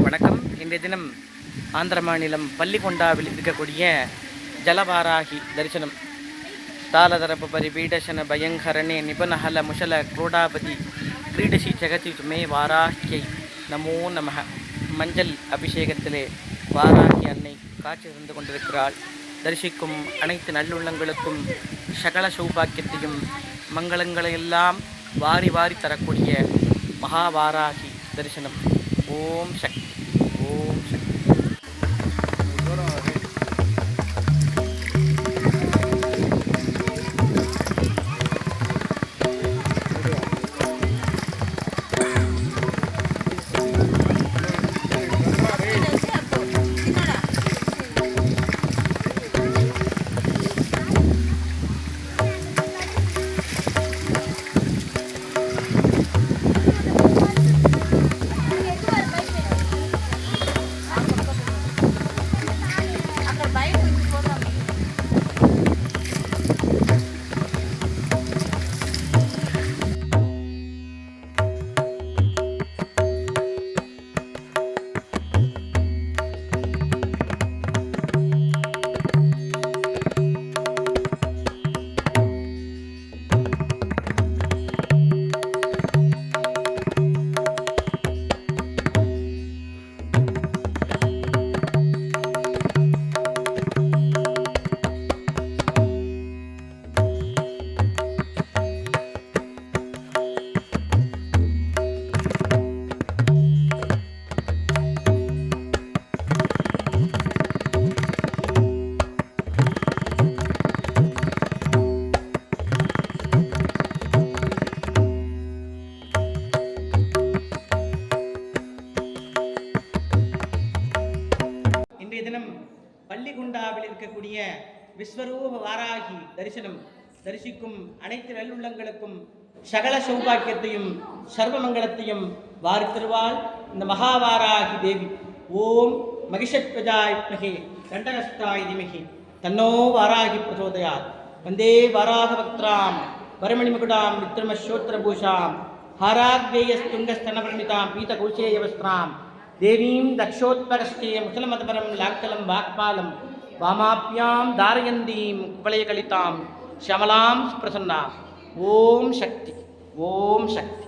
வணக்கம். இன்றைய தினம் ஆந்திர மாநிலம் பள்ளிகொண்டாவில் இருக்கக்கூடிய ஜலவாராகி தரிசனம். தாளதரப்பு பரிபீடசன பயங்கரனே நிபுணஹல முஷல குரோடாபதி கிரீடசி ஜெகதி மே வாராகியை நமோ நமக. மஞ்சள் அபிஷேகத்திலே வாராகி அன்னை காட்சி தந்து கொண்டிருக்கிறாள். தரிசிக்கும் அனைத்து நல்லுள்ளங்களுக்கும் சகல சௌபாக்கியத்தையும் மங்களங்களையெல்லாம் வாரி வாரி தரக்கூடிய மகாவாராகி தரிசனம். ஓம் சக்தி, ஓம் சக்தி. இன்றைய தினம் பள்ளிகொண்டாவில் இருக்கக்கூடிய விஸ்வரூப வாராகி தரிசனம். தரிசிக்கும் அனைத்து நல்லுள்ளங்களுக்கும் சகல சௌபாக்கியத்தையும் சர்வமங்கலத்தையும் வாரி தருவாள் இந்த மகாவாராகி தேவி. ஓம் மகிஷத்வஜாய் வித்மஹே தண்டஹஸ்தாய தீமஹி தன்னோ வாராகி பிரசோதயாத். வந்தே வாராகவக்த்ராம் வரமணிமுகுடாம் விக்ரமஸ்யோத்திரபூஷாம் हाराग्नेयस्तुङ्गस्तनप्रमितां पीतकौशेयवस्त्रां देवीं दक्षोत्परस्ते मुसलमतपरं लाक्कलं वाक्पालं वामाप्यां धारयन्तीं कुपलयकलितां श्यामलां प्रसन्नाम्. ओम शक्ति, ओम शक्ति.